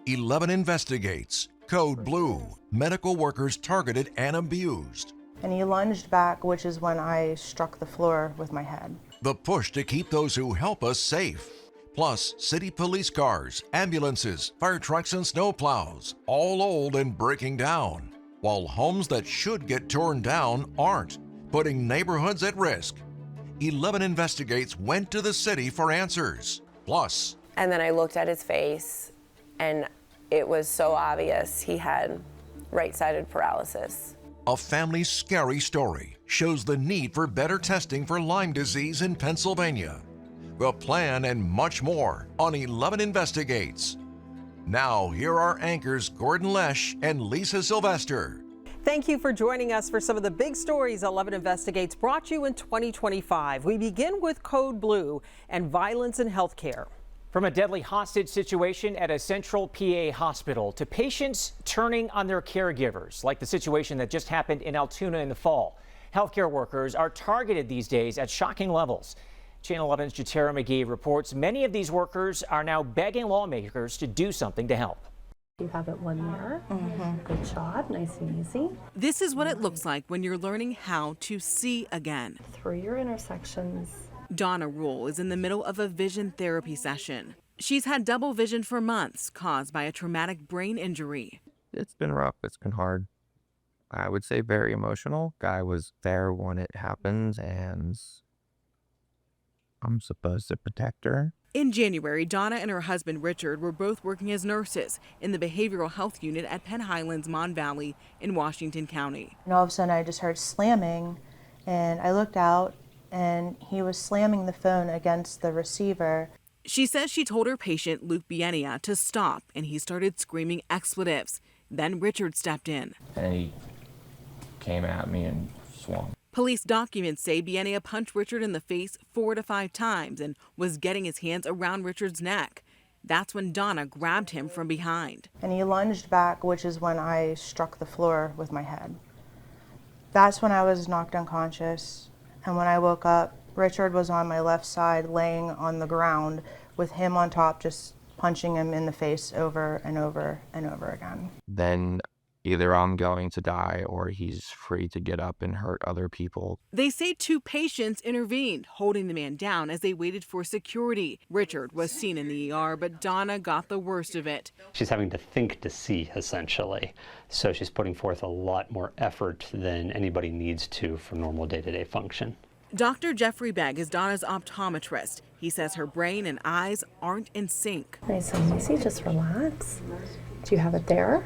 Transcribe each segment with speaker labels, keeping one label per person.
Speaker 1: 11 investigates. Code Blue. Medical workers targeted and abused.
Speaker 2: And he lunged back, which is when I struck the floor with my head.
Speaker 1: The push to keep those who help us safe. Plus, city police cars, ambulances, fire trucks, and snowplows, all old and breaking down. While homes that should get torn down aren't, putting neighborhoods at risk. 11 investigates went to the city for answers. Plus,
Speaker 3: and then I looked at his face, and it was so obvious he had right-sided paralysis.
Speaker 1: a family's scary story shows the need for better testing for Lyme disease in Pennsylvania. The plan and much more on 11 Investigates. Now, here are anchors Gordon Lesh and Lisa Sylvester.
Speaker 4: Thank you for joining us for some of the big stories 11 Investigates brought you in 2025. We begin with Code Blue and violence in healthcare.
Speaker 5: From a deadly hostage situation at a central PA hospital to patients turning on their caregivers, like the situation that just happened in Altoona in the fall. Healthcare workers are targeted these days at shocking levels. Channel 11's Jatera McGee reports many of these workers are now begging lawmakers to do something to help.
Speaker 6: You have it one there. Good job, nice and easy.
Speaker 7: This is what it looks like when you're learning how to see again.
Speaker 6: Through your intersections.
Speaker 7: Donna Rule is in the middle of a vision therapy session. She's had double vision for months caused by a traumatic brain injury.
Speaker 8: It's been rough. It's been hard. I would say very emotional. Guy was there when it happens, and I'm supposed to protect her.
Speaker 7: In January, Donna and her husband Richard were both working as nurses in the behavioral health unit at Penn Highlands Mon Valley in Washington County.
Speaker 2: And all of a sudden I just heard slamming, and I looked out and he was slamming the phone against the receiver.
Speaker 7: She says she told her patient Luke Bienia to stop, and he started screaming expletives. Then Richard stepped in.
Speaker 8: And he came at me and swung.
Speaker 7: Police documents say Bienia punched Richard in the face 4 to 5 times and was getting his hands around Richard's neck. That's when Donna grabbed him from behind.
Speaker 2: And he lunged back, which is when I struck the floor with my head. That's when I was knocked unconscious. And when I woke up, Richard was on my left side laying on the ground with him on top, just punching him in the face over and over and over again.
Speaker 8: Then either I'm going to die or he's free to get up and hurt other people.
Speaker 7: They say 2 patients intervened, holding the man down as they waited for security. Richard was seen in the ER, but Donna got the worst of it.
Speaker 9: She's having to think to see, essentially. So she's putting forth a lot more effort than anybody needs to for normal day-to-day function.
Speaker 7: Dr. Jeffrey Begg is Donna's optometrist. He says her brain and eyes aren't in sync.
Speaker 6: Nice and easy, just relax. Do you have it there?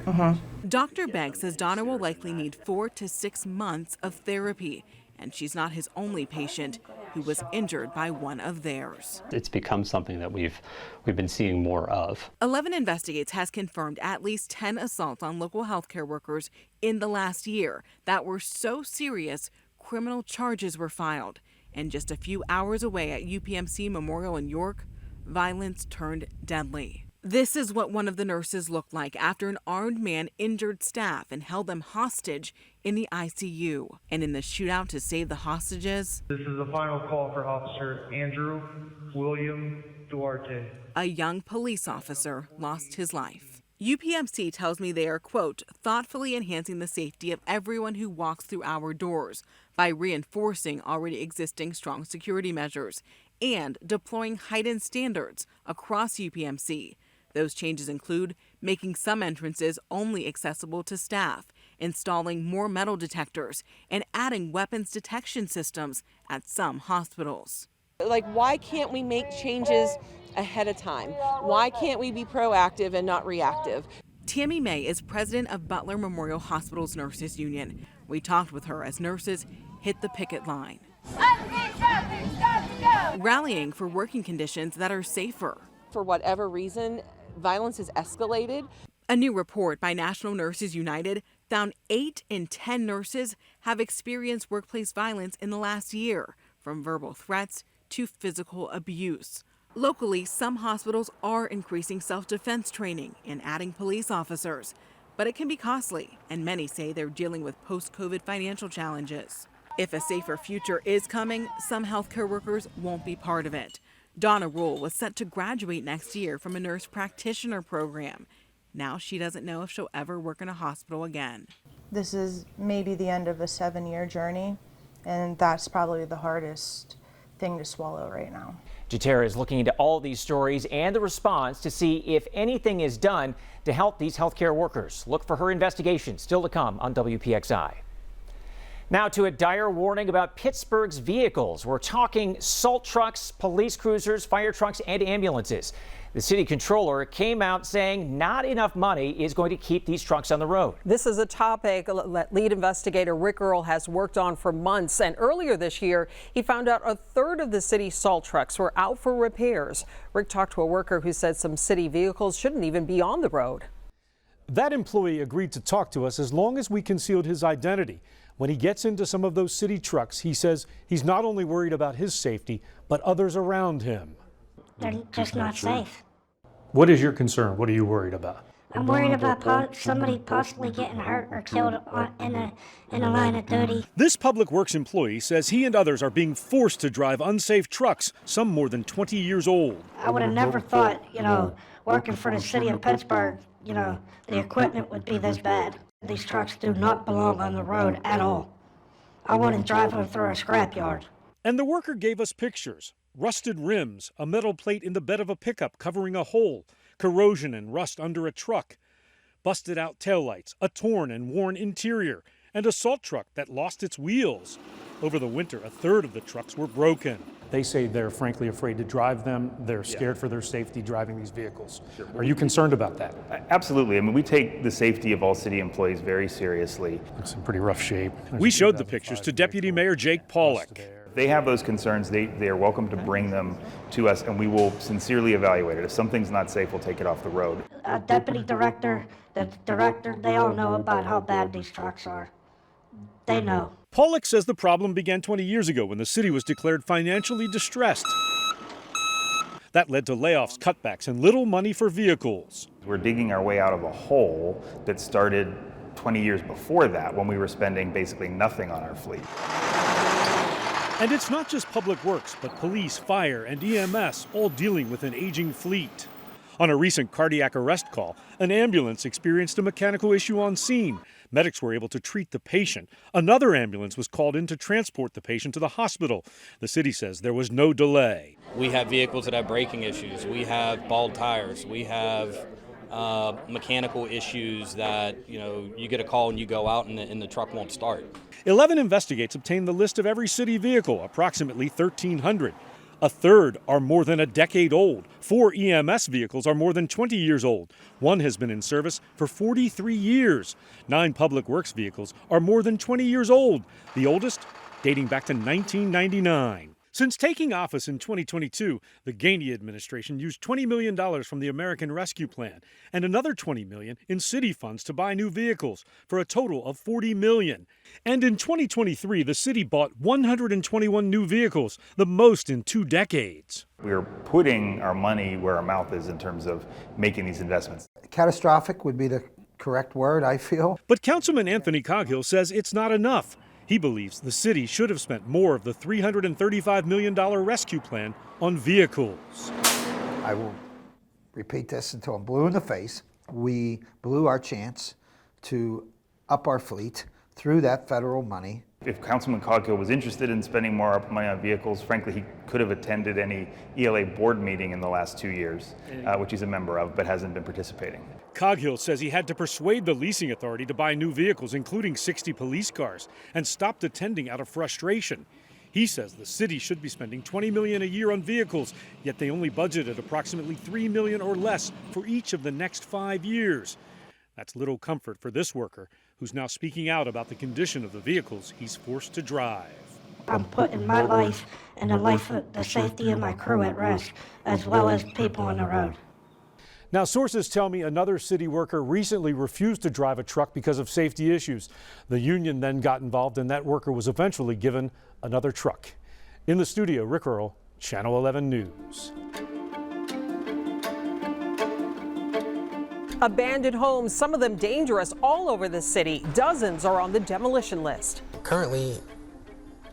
Speaker 7: Dr. Begg says Donna will likely need 4 to 6 months of therapy, and she's not his only patient who was injured by one of theirs.
Speaker 9: It's become something that we've been seeing more of.
Speaker 7: 11 Investigates has confirmed at least 10 assaults on local healthcare workers in the last year that were so serious criminal charges were filed. And just a few hours away at UPMC Memorial in York, violence turned deadly. This is what one of the nurses looked like after an armed man injured staff and held them hostage in the ICU. And in the shootout to save the hostages,
Speaker 10: this is the final call for Officer Andrew William Duarte.
Speaker 7: A young police officer lost his life. UPMC tells me they are, quote, thoughtfully enhancing the safety of everyone who walks through our doors by reinforcing already existing strong security measures and deploying heightened standards across UPMC. Those changes include making some entrances only accessible to staff, installing more metal detectors, and adding weapons detection systems at some hospitals.
Speaker 3: Like, why can't we make changes ahead of time? Why can't we be proactive and not reactive?
Speaker 7: Tammy May is president of Butler Memorial Hospital's Nurses Union. We talked with her as nurses hit the picket line, rallying for working conditions that are safer.
Speaker 3: For whatever reason, violence has escalated.
Speaker 7: A new report by National Nurses United found 8 in 10 nurses have experienced workplace violence in the last year, from verbal threats to physical abuse. Locally, some hospitals are increasing self-defense training and adding police officers, but it can be costly, and many say they're dealing with post-COVID financial challenges. If a safer future is coming, some healthcare workers won't be part of it. Donna Rule was set to graduate next year from a nurse practitioner program. Now she doesn't know if she'll ever work in a hospital again.
Speaker 2: This is maybe the end of a 7-year journey, and that's probably the hardest thing to swallow right now.
Speaker 5: Jatera is looking into all these stories and the response to see if anything is done to help these healthcare workers. Look for her investigation still to come on WPXI. Now to a dire warning about Pittsburgh's vehicles. We're talking salt trucks, police cruisers, fire trucks, and ambulances. The city controller came out saying not enough money is going to keep these trucks on the road.
Speaker 4: This is a topic that lead investigator Rick Earl has worked on for months. And earlier this year, he found out a third of the city's salt trucks were out for repairs. Rick talked to a worker who said some city vehicles shouldn't even be on the road.
Speaker 11: That employee agreed to talk to us as long as we concealed his identity. When he gets into some of those city trucks, he says he's not only worried about his safety, but others around him.
Speaker 12: They're just not safe.
Speaker 11: What is your concern? What are you worried about?
Speaker 12: I'm worried about somebody possibly getting hurt or killed in a line of duty.
Speaker 11: This public works employee says he and others are being forced to drive unsafe trucks, some more than 20 years old.
Speaker 12: I would have never thought, working for the city of Pittsburgh, the equipment would be this bad. These trucks do not belong on the road at all. I wouldn't drive them through a scrapyard.
Speaker 11: And the worker gave us pictures. Rusted rims, a metal plate in the bed of a pickup covering a hole, corrosion and rust under a truck, busted out taillights, a torn and worn interior, and a salt truck that lost its wheels. Over the winter, a third of the trucks were broken. They say they're frankly afraid to drive them. They're scared for their safety driving these vehicles. Sure. Are you concerned about that?
Speaker 13: Absolutely. I mean, we take the safety of all city employees very seriously.
Speaker 11: It's in pretty rough shape. We showed the pictures to Deputy Mayor Jake Pollock.
Speaker 13: If they have those concerns, they are welcome to bring them to us, and we will sincerely evaluate it. If something's not safe, we'll take it off the road.
Speaker 12: Deputy director, the director, they all know about how bad these trucks are. They know.
Speaker 11: Pollock says the problem began 20 years ago when the city was declared financially distressed. That led to layoffs, cutbacks, and little money for vehicles.
Speaker 13: We're digging our way out of a hole that started 20 years before that, when we were spending basically nothing on our fleet.
Speaker 11: And it's not just public works, but police, fire, and EMS all dealing with an aging fleet. On a recent cardiac arrest call, an ambulance experienced a mechanical issue on scene. Medics were able to treat the patient. Another ambulance was called in to transport the patient to the hospital. The city says there was no delay.
Speaker 14: We have vehicles that have braking issues. We have bald tires. We have mechanical issues that, you get a call and you go out and the truck won't start.
Speaker 11: 11 Investigates obtained the list of every city vehicle, approximately 1,300. A third are more than a decade old. 4 EMS vehicles are more than 20 years old. One has been in service for 43 years. 9 public works vehicles are more than 20 years old, the oldest dating back to 1999. Since taking office in 2022, the Gainey administration used $20 million from the American Rescue Plan and another $20 million in city funds to buy new vehicles for a total of $40 million. And in 2023, the city bought 121 new vehicles, the most in 2 decades.
Speaker 13: We're putting our money where our mouth is in terms of making these investments.
Speaker 15: Catastrophic would be the correct word, I feel.
Speaker 11: But Councilman Anthony Coghill says it's not enough. He believes the city should have spent more of the $335 million rescue plan on vehicles.
Speaker 15: I will repeat this until I'm blue in the face. We blew our chance to up our fleet through that federal money.
Speaker 13: If Councilman Coghill was interested in spending more money on vehicles, frankly, he could have attended any ELA board meeting in the last 2 years, which he's a member of, but hasn't been participating.
Speaker 11: Coghill says he had to persuade the leasing authority to buy new vehicles, including 60 police cars, and stopped attending out of frustration. He says the city should be spending $20 million a year on vehicles, yet they only budgeted approximately $3 million or less for each of the next 5 years. That's little comfort for this worker, who's now speaking out about the condition of the vehicles he's forced to drive.
Speaker 12: I'm putting my life and the safety of my crew at risk, as well as people on the road.
Speaker 11: Now, sources tell me another city worker recently refused to drive a truck because of safety issues. The union then got involved, and that worker was eventually given another truck. In the studio, Rick Earl, Channel 11 News.
Speaker 4: Abandoned homes, some of them dangerous, all over the city. Dozens are on the demolition list.
Speaker 16: Currently,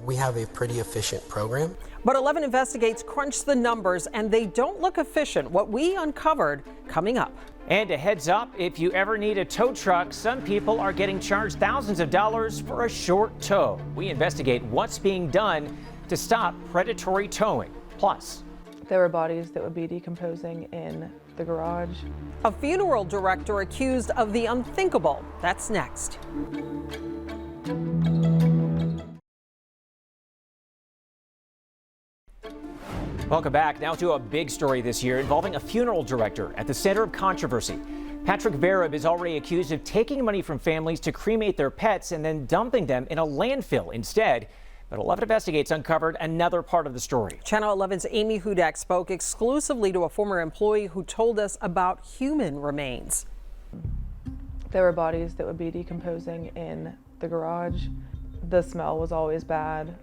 Speaker 16: we have a pretty efficient program.
Speaker 4: But 11 Investigates crunched the numbers, and they don't look efficient. What we uncovered coming up.
Speaker 5: And a heads up, if you ever need a tow truck, some people are getting charged thousands of dollars for a short tow. We investigate what's being done to stop predatory towing. Plus,
Speaker 17: there were bodies that would be decomposing in the garage.
Speaker 4: A funeral director accused of the unthinkable. That's next.
Speaker 5: welcome back. Now to a big story this year involving a funeral director at the center of controversy. Patrick Vereb is already accused of taking money from families to cremate their pets and then dumping them in a landfill instead. But 11 Investigates uncovered another part of the story.
Speaker 4: Channel 11's Amy Hudak spoke exclusively to a former employee who told us about human remains.
Speaker 17: There were bodies that would be decomposing in the garage. The smell was always bad.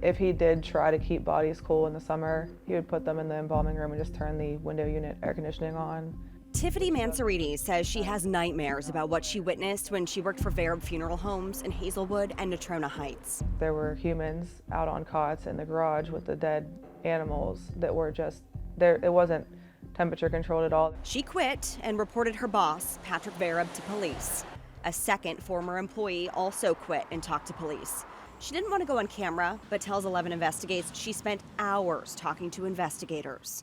Speaker 17: If he did try to keep bodies cool in the summer, he would put them in the embalming room and just turn the window unit air conditioning on.
Speaker 18: Tiffany Mansourides says she has nightmares about what she witnessed when she worked for Vereb Funeral Homes in Hazelwood and Natrona Heights.
Speaker 17: There were humans out on cots in the garage with the dead animals that were just there. It wasn't temperature controlled at all.
Speaker 18: She quit and reported her boss, Patrick Vereb, to police. A second former employee also quit and talked to police. She didn't want to go on camera, but tells 11 Investigates she spent hours talking to investigators.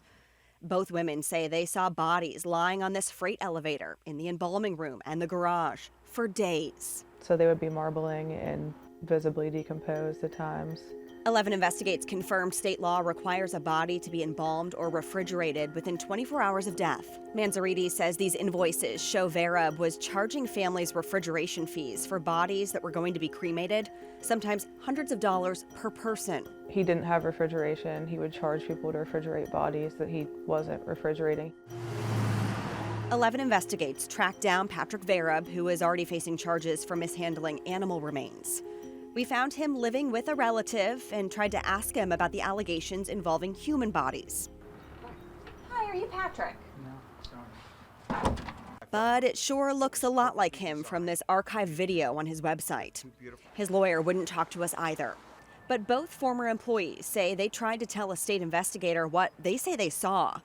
Speaker 18: Both women say they saw bodies lying on this freight elevator in the embalming room and the garage for days.
Speaker 17: So they would be marbling and visibly decomposed at times.
Speaker 18: 11 Investigates confirmed state law requires a body to be embalmed or refrigerated within 24 hours of death. Mansourides says these invoices show Vereb was charging families refrigeration fees for bodies that were going to be cremated, sometimes hundreds of dollars per person.
Speaker 17: He didn't have refrigeration. He would charge people to refrigerate bodies that he wasn't refrigerating.
Speaker 18: 11 Investigates tracked down Patrick Vereb, who is already facing charges for mishandling animal remains. We found him living with a relative and tried to ask him about the allegations involving human bodies.
Speaker 19: Hi, are you Patrick?
Speaker 18: No, sorry. But it sure looks a lot like him from this archived video on his website. His lawyer wouldn't talk to us either. But both former employees say they tried to tell a state investigator what they say they saw,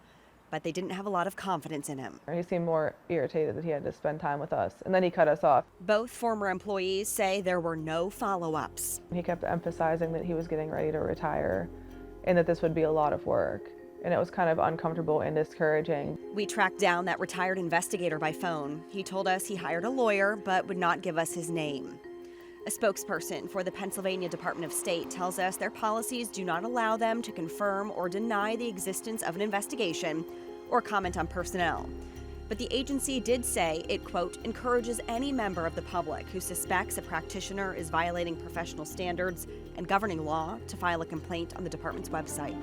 Speaker 18: but they didn't have a lot of confidence in him.
Speaker 17: He seemed more irritated that he had to spend time with us, and then he cut us off.
Speaker 18: Both former employees say there were no follow-ups.
Speaker 17: He kept emphasizing that he was getting ready to retire and that this would be a lot of work, and it was kind of uncomfortable and discouraging.
Speaker 18: We tracked down that retired investigator by phone. He told us he hired a lawyer but would not give us his name. A spokesperson for the Pennsylvania Department of State tells us their policies do not allow them to confirm or deny the existence of an investigation or comment on personnel. But the agency did say it, quote, encourages any member of the public who suspects a practitioner is violating professional standards and governing law to file a complaint on the department's website.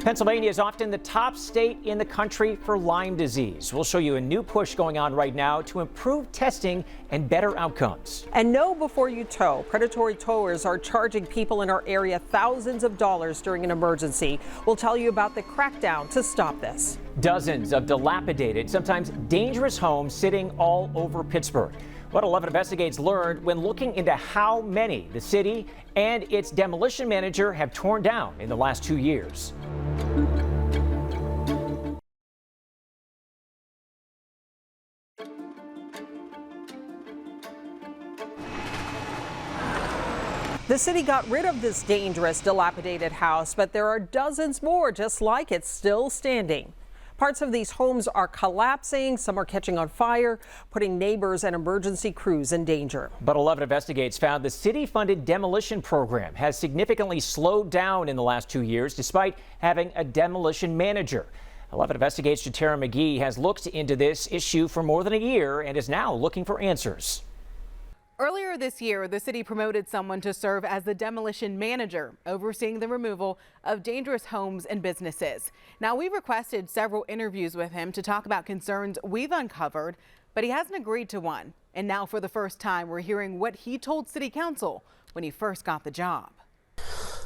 Speaker 5: Pennsylvania is often the top state in the country for Lyme disease. We'll show you a new push going on right now to improve testing and better outcomes.
Speaker 4: And know before you tow. Predatory towers are charging people in our area thousands of dollars during an emergency. We'll tell you about the crackdown to stop this.
Speaker 5: Dozens of dilapidated, sometimes dangerous homes sitting all over Pittsburgh. What 11 Investigates learned when looking into how many the city and its demolition manager have torn down in the last 2 years.
Speaker 4: The city got rid of this dangerous, dilapidated house, but there are dozens more just like it still standing. Parts of these homes are collapsing, some are catching on fire, putting neighbors and emergency crews in danger.
Speaker 5: But 11 Investigates found the city-funded demolition program has significantly slowed down in the last 2 years, despite having a demolition manager. 11 Investigates' Jatera McGee has looked into this issue for more than a year and is now looking for answers.
Speaker 7: Earlier this year, the city promoted someone to serve as the demolition manager, overseeing the removal of dangerous homes and businesses. Now, we requested several interviews with him to talk about concerns we've uncovered, but he hasn't agreed to one. And now, for the first time, we're hearing what he told City Council when he first got the job.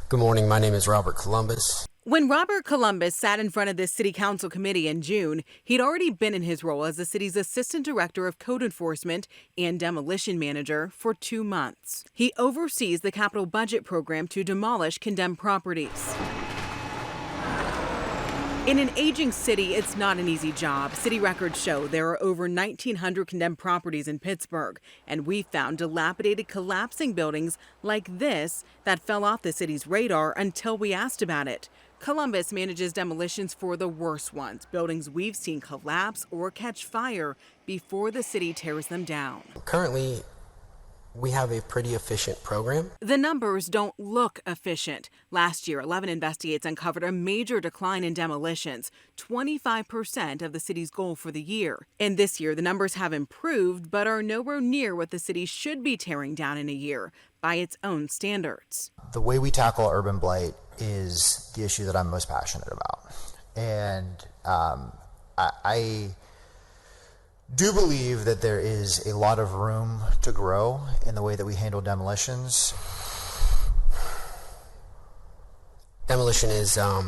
Speaker 16: Good morning. My name is Robert Columbus.
Speaker 7: When Robert Columbus sat in front of this City Council committee in June, he'd already been in his role as the city's Assistant Director of Code Enforcement and Demolition Manager for 2 months. He oversees the capital budget program to demolish condemned properties. In an aging city, it's not an easy job. City records show there are over 1,900 condemned properties in Pittsburgh, and we found dilapidated, collapsing buildings like this that fell off the city's radar until we asked about it. Columbus manages demolitions for the worst ones, buildings we've seen collapse or catch fire before the city tears them down.
Speaker 16: Currently, we have a pretty efficient program.
Speaker 7: The numbers don't look efficient. Last year, 11 Investigates uncovered a major decline in demolitions, 25% of the city's goal for the year. And this year, the numbers have improved, but are nowhere near what the city should be tearing down in a year by its own standards.
Speaker 20: The way we tackle urban blight is the issue that I'm most passionate about. And I do believe that there is a lot of room to grow in the way that we handle demolitions.
Speaker 16: Demolition is a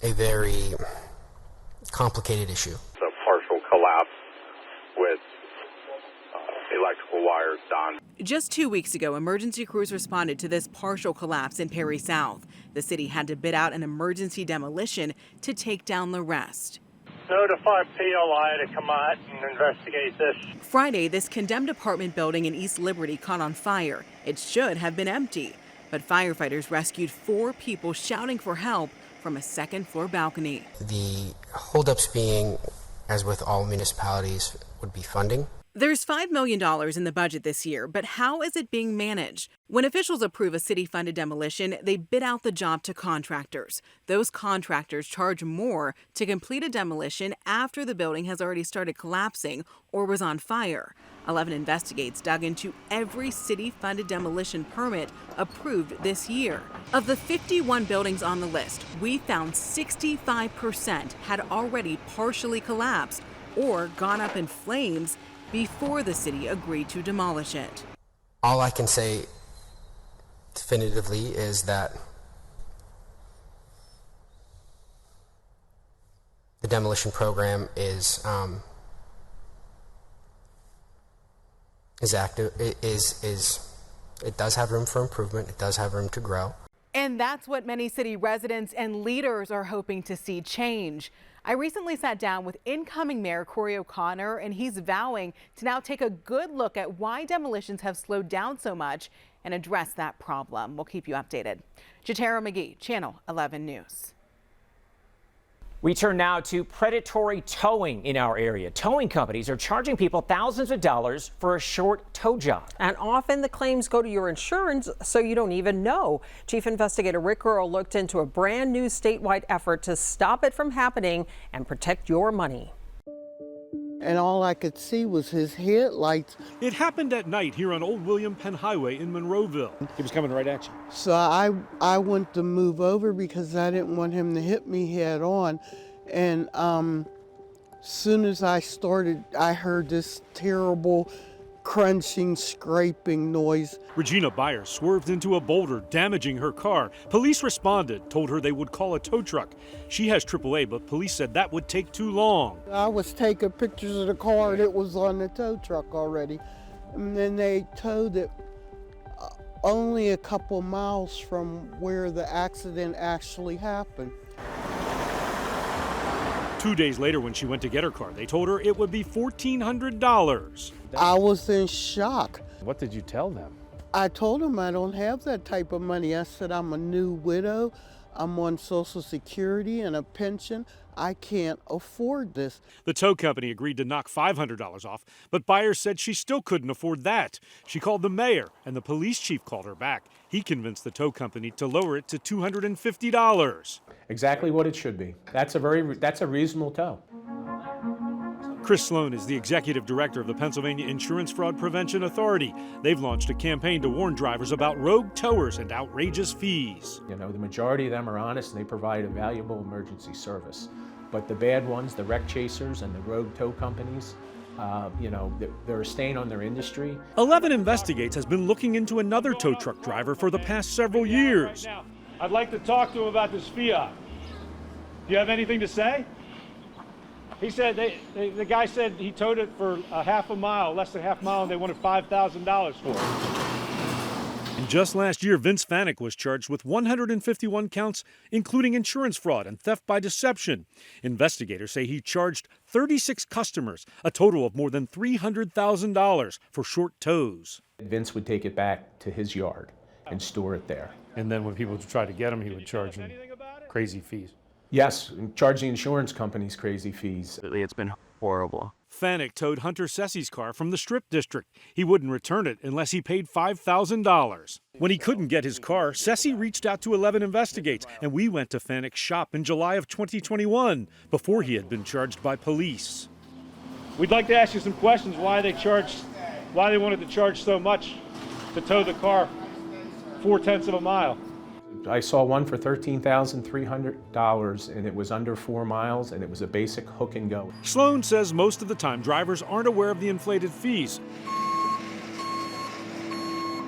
Speaker 16: very complicated issue.
Speaker 21: It's a partial collapse with electrical wires done.
Speaker 7: Just 2 weeks ago, emergency crews responded to this partial collapse in Perry South. The city had to bid out an emergency demolition to take down the rest.
Speaker 22: Notify PLI to come out and investigate this.
Speaker 7: Friday, this condemned apartment building in East Liberty caught on fire. It should have been empty, but firefighters rescued 4 people shouting for help from a second-floor balcony.
Speaker 16: The holdups being, as with all municipalities, would be funding.
Speaker 7: There's $5 million in the budget this year, but how is it being managed? When officials approve a city-funded demolition, they bid out the job to contractors. Those contractors charge more to complete a demolition after the building has already started collapsing or was on fire. 11 Investigates dug into every city-funded demolition permit approved this year. Of the 51 buildings on the list, we found 65% had already partially collapsed or gone up in flames before the city agreed to demolish it.
Speaker 16: All I can say definitively is that the demolition program is active. It does have room for improvement. It does have room to grow.
Speaker 7: And that's what many city residents and leaders are hoping to see change. I recently sat down with incoming Mayor Corey O'Connor, and he's vowing to now take a good look at why demolitions have slowed down so much and address that problem. We'll keep you updated. Jatera McGee, Channel 11 News.
Speaker 5: We turn now to predatory towing in our area. Towing companies are charging people thousands of dollars for a short tow job.
Speaker 4: And often the claims go to your insurance, so you don't even know. Chief Investigator Rick Earl looked into a brand new statewide effort to stop it from happening and protect your money.
Speaker 23: And all I could see was his headlights.
Speaker 11: It happened at night here on Old William Penn Highway in Monroeville. He was coming right at you.
Speaker 23: So I went to move over because I didn't want him to hit me head on. And soon as I started, I heard this terrible crunching, scraping noise.
Speaker 11: Regina Byers swerved into a boulder, damaging her car. Police responded, told her they would call a tow truck. She has AAA, but police said that would take too long.
Speaker 23: I was taking pictures of the car and it was on the tow truck already. And then they towed it only a couple miles from where the accident actually happened.
Speaker 11: 2 days later, when she went to get her car, they told her it would be $1,400.
Speaker 23: I was in shock.
Speaker 11: What did you tell them?
Speaker 23: I told them I don't have that type of money. I said I'm a new widow. I'm on Social Security and a pension. I can't afford this.
Speaker 11: The tow company agreed to knock $500 off, but Byers said she still couldn't afford that. She called the mayor, and the police chief called her back. He convinced the tow company to lower it to $250.
Speaker 24: Exactly what it should be. That's a reasonable tow.
Speaker 11: Chris Sloan is the executive director of the Pennsylvania Insurance Fraud Prevention Authority. They've launched a campaign to warn drivers about rogue towers and outrageous fees.
Speaker 24: You know, the majority of them are honest and they provide a valuable emergency service. But the bad ones, the wreck chasers and the rogue tow companies, they're a stain on their industry.
Speaker 11: 11 Investigates has been looking into another tow truck driver for the past several years.
Speaker 10: Now, I'd like to talk to him about this Fiat. Do you have anything to say? He said, the guy said he towed it for less than half a mile, and they wanted $5,000 for it.
Speaker 11: And just last year, Vince Fanick was charged with 151 counts, including insurance fraud and theft by deception. Investigators say he charged 36 customers a total of more than $300,000 for short tows.
Speaker 24: Vince would take it back to his yard and store it there.
Speaker 11: And then when people would try to get him, he would charge them crazy fees.
Speaker 24: Yes, charging insurance companies crazy fees.
Speaker 1: It's been horrible.
Speaker 11: Fanick towed Hunter Sessie's car from the Strip District. He wouldn't return it unless he paid $5,000. When he couldn't get his car, Sessie reached out to 11 Investigates, and we went to Fanick's shop in July of 2021, before he had been charged by police.
Speaker 10: We'd like to ask you some questions why they wanted to charge so much to tow the car 0.4 of a mile.
Speaker 24: I saw one for $13,300, and it was under 4 miles, and it was a basic hook and go.
Speaker 11: Sloan says most of the time drivers aren't aware of the inflated fees.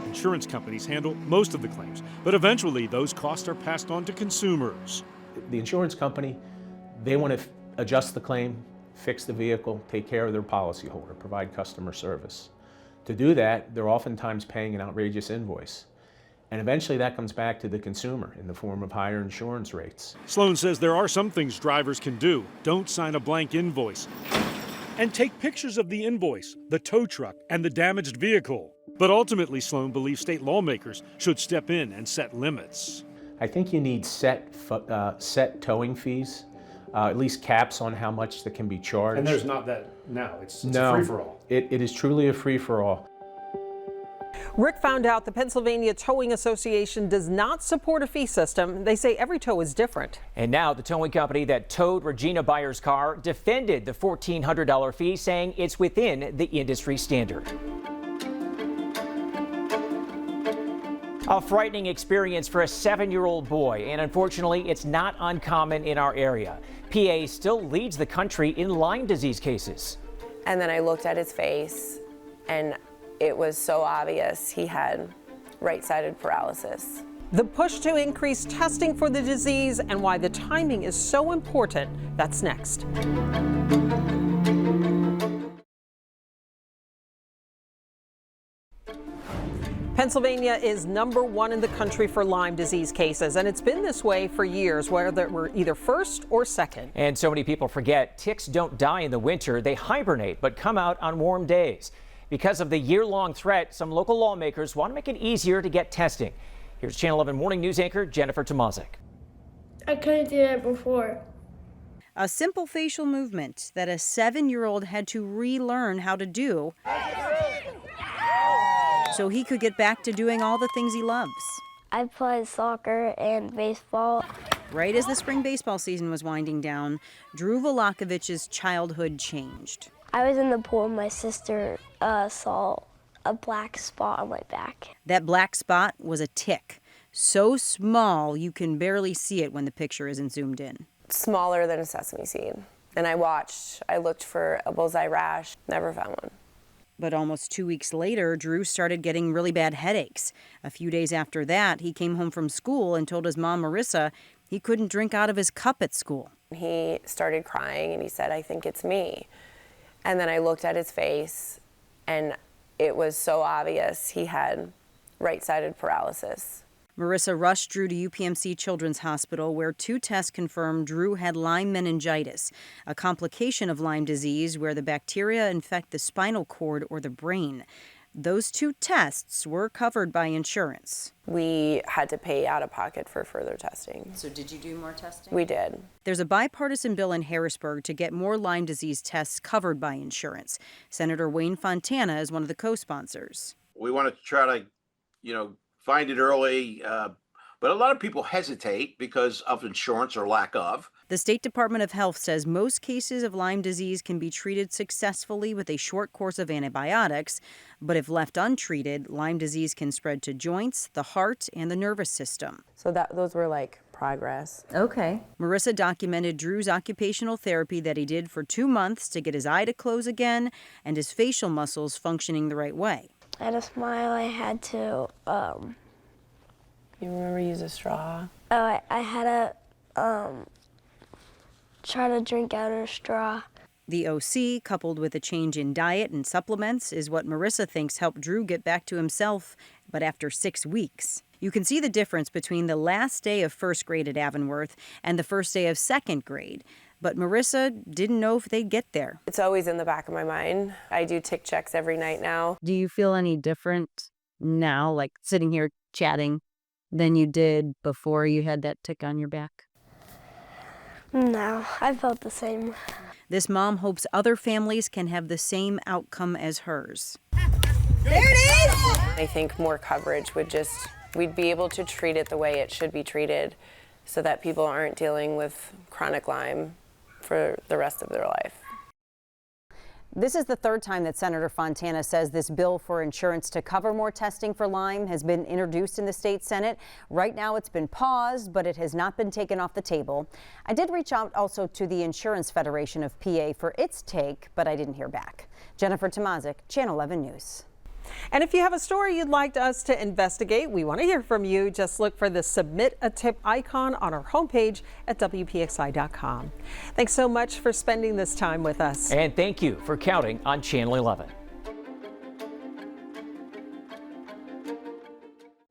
Speaker 11: Insurance companies handle most of the claims, but eventually those costs are passed on to consumers.
Speaker 24: The insurance company, they want to adjust the claim, fix the vehicle, take care of their policyholder, provide customer service. To do that, they're oftentimes paying an outrageous invoice. And eventually that comes back to the consumer in the form of higher insurance rates.
Speaker 11: Sloan says there are some things drivers can do. Don't sign a blank invoice. And take pictures of the invoice, the tow truck, and the damaged vehicle. But ultimately, Sloan believes state lawmakers should step in and set limits.
Speaker 24: I think you need set towing fees, at least caps on how much that can be charged.
Speaker 11: And there's not that now. It's a free-for-all.
Speaker 24: It is truly a free-for-all.
Speaker 4: Rick found out the Pennsylvania Towing Association does not support a fee system. They say every tow is different.
Speaker 5: And now the towing company that towed Regina Byers' car defended the $1,400 fee, saying it's within the industry standard. A frightening experience for a 7-year-old boy, and unfortunately, it's not uncommon in our area. PA still leads the country in Lyme disease cases.
Speaker 3: And then I looked at his face, and it was so obvious he had right-sided paralysis.
Speaker 4: The push to increase testing for the disease and why the timing is so important. That's next. Pennsylvania is #1 in the country for Lyme disease cases, and it's been this way for years, whether we're either first or second.
Speaker 5: And so many people forget ticks don't die in the winter. They hibernate but come out on warm days. Because of the year-long threat, some local lawmakers want to make it easier to get testing. Here's Channel 11 Morning News anchor Jennifer Tomazik.
Speaker 6: I couldn't do that before.
Speaker 18: A simple facial movement that a 7-year-old had to relearn how to do so he could get back to doing all the things he loves.
Speaker 6: I played soccer and baseball.
Speaker 18: Right as the spring baseball season was winding down, Drew Volakovich's childhood changed.
Speaker 6: I was in the pool and my sister saw a black spot on my back.
Speaker 18: That black spot was a tick, so small you can barely see it when the picture isn't zoomed in.
Speaker 3: Smaller than a sesame seed. And I looked for a bullseye rash, never found one.
Speaker 18: But almost 2 weeks later, Drew started getting really bad headaches. A few days after that, he came home from school and told his mom, Marissa, he couldn't drink out of his cup at school.
Speaker 3: He started crying and he said, I think it's me. And then I looked at his face, and it was so obvious he had right-sided paralysis.
Speaker 18: Marissa rushed Drew to UPMC Children's Hospital, where 2 tests confirmed Drew had Lyme meningitis, a complication of Lyme disease where the bacteria infect the spinal cord or the brain. Those 2 tests were covered by insurance.
Speaker 3: We had to pay out of pocket for further testing.
Speaker 18: So did you do more testing?
Speaker 3: We did.
Speaker 18: There's a bipartisan bill in Harrisburg to get more Lyme disease tests covered by insurance. Senator Wayne Fontana is one of the co-sponsors.
Speaker 8: We want to try to, find it early, but a lot of people hesitate because of insurance or lack of.
Speaker 18: The State Department of Health says most cases of Lyme disease can be treated successfully with a short course of antibiotics, but if left untreated, Lyme disease can spread to joints, the heart, and the nervous system.
Speaker 3: So those were like progress.
Speaker 18: Okay. Marissa documented Drew's occupational therapy that he did for 2 months to get his eye to close again and his facial muscles functioning the right way.
Speaker 6: I had a smile. I had to,
Speaker 3: You remember use a straw?
Speaker 6: I had to, try to drink out of a straw.
Speaker 18: The OC, coupled with a change in diet and supplements, is what Marissa thinks helped Drew get back to himself
Speaker 1: but after 6 weeks. You can see the difference between the last day of first grade at Avonworth and the first day of second grade. But Marissa didn't know if they'd get there.
Speaker 3: It's always in the back of my mind. I do tick checks every night now.
Speaker 2: Do you feel any different now, like sitting here chatting, than you did before you had that tick on your back?
Speaker 6: No, I felt the same.
Speaker 1: This mom hopes other families can have the same outcome as hers.
Speaker 3: There it is! I think more coverage we'd be able to treat it the way it should be treated so that people aren't dealing with chronic Lyme for the rest of their life.
Speaker 9: This is the third time that Senator Fontana says this bill for insurance to cover more testing for Lyme has been introduced in the state Senate. Right now it's been paused, but it has not been taken off the table. I did reach out also to the Insurance Federation of PA for its take, but I didn't hear back. Jennifer Tomazik, Channel 11 News.
Speaker 4: And if you have a story you'd like us to investigate, we want to hear from you. Just look for the Submit a Tip icon on our homepage at WPXI.com. Thanks so much for spending this time with us.
Speaker 5: And thank you for counting on Channel 11.